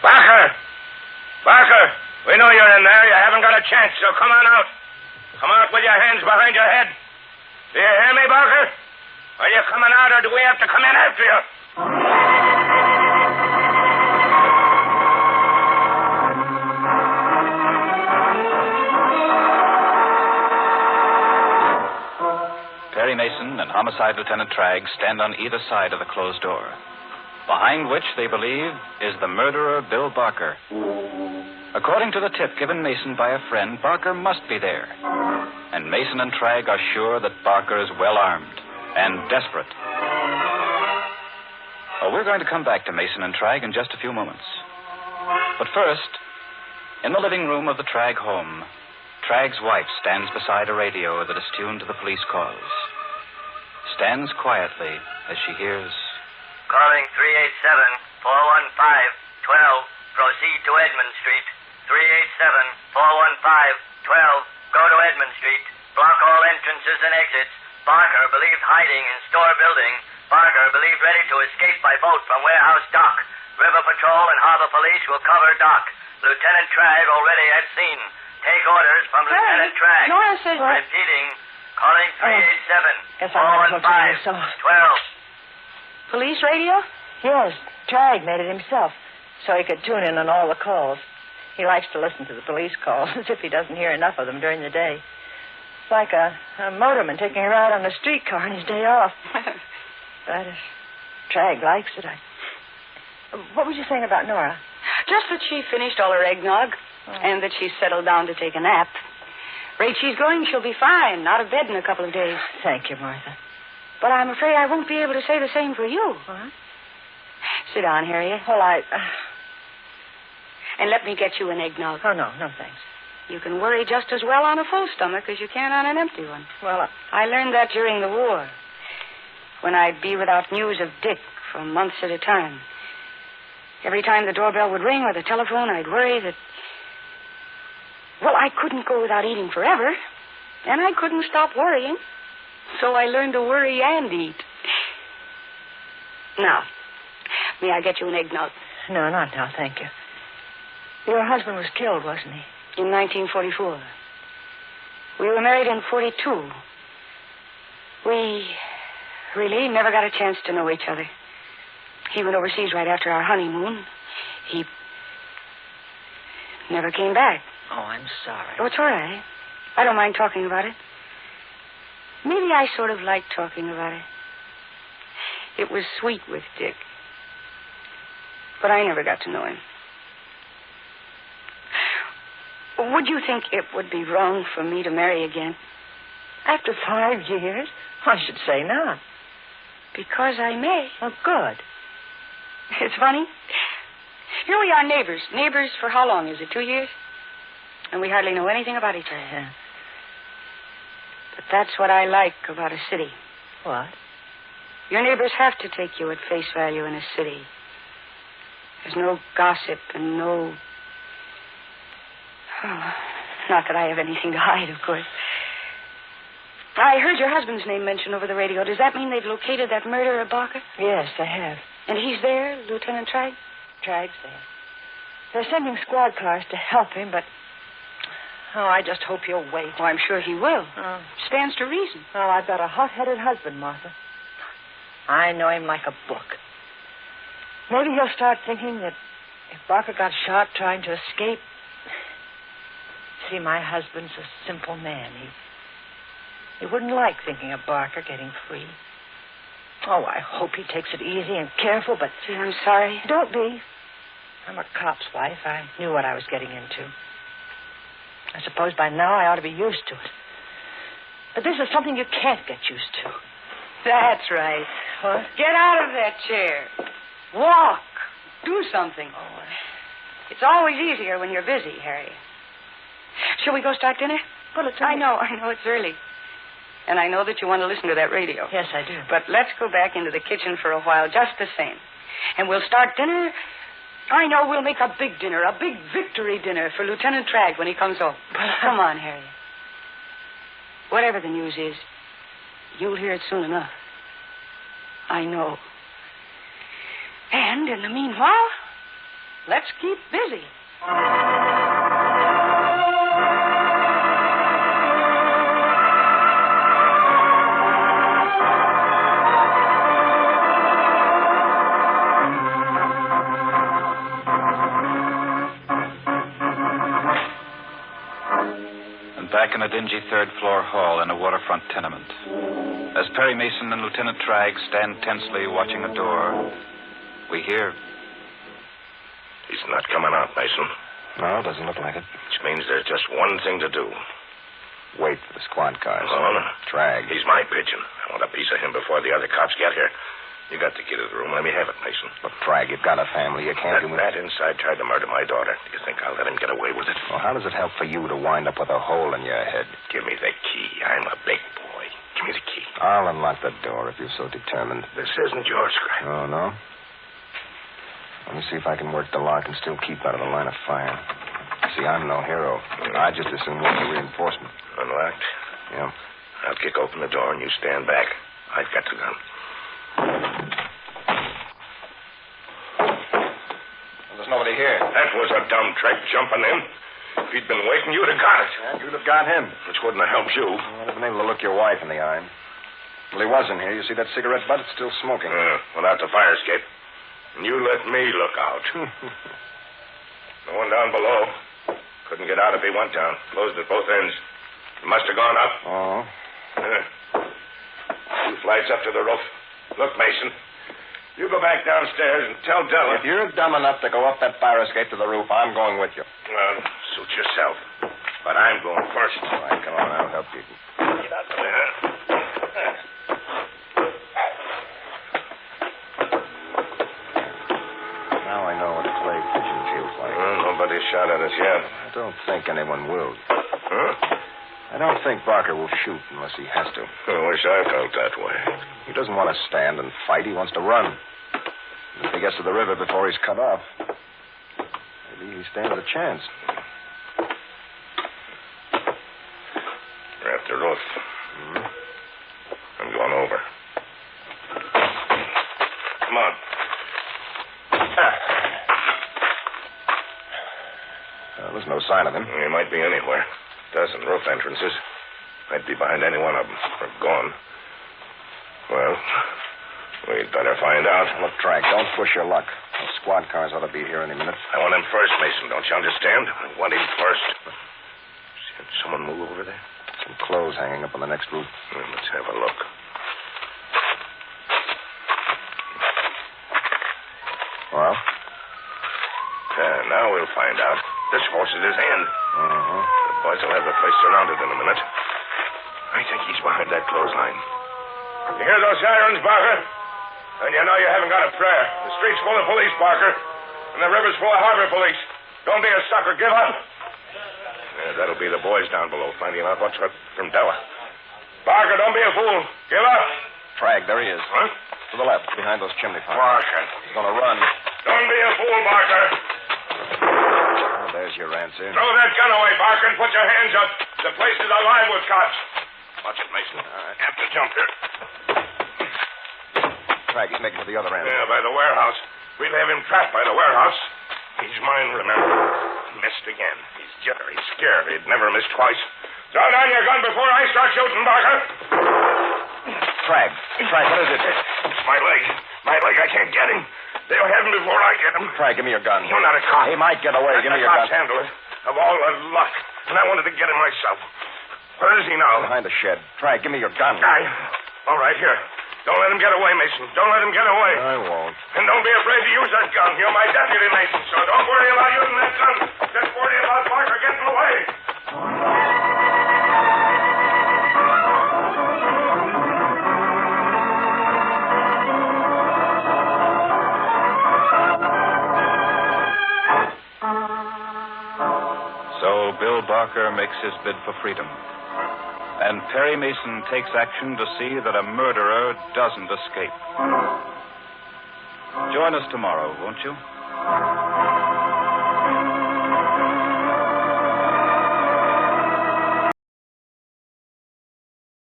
Barker! Barker! We know you're in there. You haven't got a chance, so come on out. Come out with your hands behind your head. Do you hear me, Barker? Are you coming out, or do we have to come in after you? Perry Mason and Homicide Lieutenant Tragg stand on either side of the closed door, behind which, they believe, is the murderer, Bill Barker. According to the tip given Mason by a friend, Barker must be there. And Mason and Tragg are sure that Barker is well armed and desperate. Well, we're going to come back to Mason and Tragg in just a few moments. But first, in the living room of the Tragg home, Tragg's wife stands beside a radio that is tuned to the police calls. Stands quietly as she hears... Calling 387-415-12. Proceed to Edmund Street. 387-415-12. Go to Edmund Street. Block all entrances and exits. Barker believed hiding in store building. Barker believed ready to escape by boat from warehouse dock. River Patrol and Harbor Police will cover dock. Lieutenant Tragg already at scene. Take orders from Lieutenant Tragg. Nora says... Repeating. Calling 387-415-12. Police radio? Yes, Tragg made it himself, so he could tune in on all the calls. He likes to listen to the police calls, as if he doesn't hear enough of them during the day. It's like a motorman taking a ride on a streetcar on his day off. But if Tragg likes it, What was you saying about Nora? Just that she finished all her eggnog, and that she's settled down to take a nap. Rate she's going, she'll be fine, out of bed in a couple of days. Thank you, Martha. But I'm afraid I won't be able to say the same for you. What? Sit down, Harriet. Well, And let me get you an eggnog. Oh, no, thanks. You can worry just as well on a full stomach as you can on an empty one. Well, I learned that during the war, when I'd be without news of Dick for months at a time. Every time the doorbell would ring or the telephone, I'd worry that... Well, I couldn't go without eating forever, and I couldn't stop worrying. So I learned to worry and eat. Now, may I get you an eggnog? No, not now, thank you. Your husband was killed, wasn't he? In 1944. We were married in 42. We really never got a chance to know each other. He went overseas right after our honeymoon. He never came back. Oh, I'm sorry. Oh, it's all right. I don't mind talking about it. Maybe I sort of like talking about it. It was sweet with Dick. But I never got to know him. Would you think it would be wrong for me to marry again? After 5 years? I should say not. Because I may. Oh, good. It's funny. Here we are neighbors. Neighbors for how long is it? 2 years? And we hardly know anything about each other. Yeah. But that's what I like about a city. What? Your neighbors have to take you at face value in a city. There's no gossip and no... Oh, not that I have anything to hide, of course. I heard your husband's name mentioned over the radio. Does that mean they've located that murderer, Barker? Yes, they have. And he's there, Lieutenant Tragg? Tragg's there. They're sending squad cars to help him, but... Oh, I just hope he'll wait. Oh, I'm sure he will. Stands to reason. Well, I've got a hot-headed husband, Martha. I know him like a book. Maybe he'll start thinking that if Barker got shot trying to escape... See, my husband's a simple man. He wouldn't like thinking of Barker getting free. Oh, I hope he takes it easy and careful, but... Gee, I'm sorry. Don't be. I'm a cop's wife. I knew what I was getting into. I suppose by now I ought to be used to it. But this is something you can't get used to. That's right. What? Get out of that chair. Walk. Do something. Oh, It's always easier when you're busy, Harry. Shall we go start dinner? Well, it's... I know it's early. And I know that you want to listen to that radio. Yes, I do. But let's go back into the kitchen for a while, just the same. And we'll start dinner... I know we'll make a big dinner, a big victory dinner for Lieutenant Tragg when he comes home. Come on, Harry. Whatever the news is, you'll hear it soon enough. I know. And in the meanwhile, let's keep busy. Back in a dingy third-floor hall in a waterfront tenement, as Perry Mason and Lieutenant Tragg stand tensely watching a door, we hear... He's not coming out, Mason. No, doesn't look like it. Which means there's just one thing to do. Wait for the squad cars. Oh, no. Tragg. He's my pigeon. I want a piece of him before the other cops get here. You got the key to the room. Let me have it, Mason. Look, Tragg, you've got a family. You can't do it. That inside tried to murder my daughter. Do you think I'll let him get away with it? Well, how does it help for you to wind up with a hole in your head? Give me the key. I'm a big boy. Give me the key. I'll unlock the door if you're so determined. This isn't yours, Scrap. Oh, no? Let me see if I can work the lock and still keep out of the line of fire. See, I'm no hero. I just assume we'll get reinforcement. Unlocked? Yeah. I'll kick open the door and you stand back. I've got the gun. There's nobody here. That was a dumb trick, jumping in. If he'd been waiting, you'd have got it. Yeah, you'd have got him. Which wouldn't have helped you. I'd have been able to look your wife in the eye. Well, he wasn't here. You see that cigarette butt? It's still smoking. Without the fire escape. And you let me look out. No one down below. Couldn't get out if he went down. Closed at both ends. He must have gone up. Oh. Two flights up to the roof. Look, Mason. You go back downstairs and tell Della. If you're dumb enough to go up that fire escape to the roof, I'm going with you. Well, suit yourself. But I'm going first. All right, come on. I'll help you. Get out there. Now I know what a clay pigeon feels like. Well, nobody shot at us yet. I don't think anyone will. Huh? I don't think Barker will shoot unless he has to. I wish I felt that way. He doesn't want to stand and fight. He wants to run. If he gets to the river before he's cut off, maybe he stands a chance. We're at the roof. Mm-hmm. I'm going over. Come on. There's no sign of him. He might be anywhere. Dozen roof entrances. Might be behind any one of them. Or gone. Well, we'd better find out. Look, Tragg, don't push your luck. Those squad cars ought to be here any minute. I want him first, Mason. Don't you understand? I want him first. See someone move over there? Some clothes hanging up on the next roof. Well, let's have a look. Well? Now we'll find out. This horse is his hand. Uh-huh. The boys will have the place surrounded in a minute. I think he's behind that clothesline. You hear those sirens, Barker? And you know you haven't got a prayer. The street's full of police, Barker. And the river's full of harbor police. Don't be a sucker. Give up. Yeah, that'll be the boys down below finding out what's what from Della. Barker, don't be a fool. Give up. Tragg, there he is. Huh? To the left, behind those chimney pots. Barker. He's going to run. Don't be a fool, Barker. Oh, there's your answer. Throw that gun away, Barker, and put your hands up. The place is alive with cops. Watch it, Mason. All right. Have to jump here. Tragg, he's making for the other end. Yeah, by the warehouse. We'll have him trapped by the warehouse. He's mine, remember. Missed again. He's jittery, scared. He'd never missed twice. Throw down your gun before I start shooting, Barker. Tragg, what is it? It's my leg. My leg, I can't get him. They'll have him before I get him. Tragg, give me your gun. You're not a cop. He might get away. Give me your gun. The cops handle it. Of all the luck. And I wanted to get him myself. Where is he now? Behind the shed. Tragg, give me your gun. All right, here. Don't let him get away, Mason. Don't let him get away. I won't. And don't be afraid to use that gun. You're my deputy, Mason, so don't worry about using that gun. Just worry about Barker getting away. So Bill Barker makes his bid for freedom. And Perry Mason takes action to see that a murderer doesn't escape. Join us tomorrow, won't you?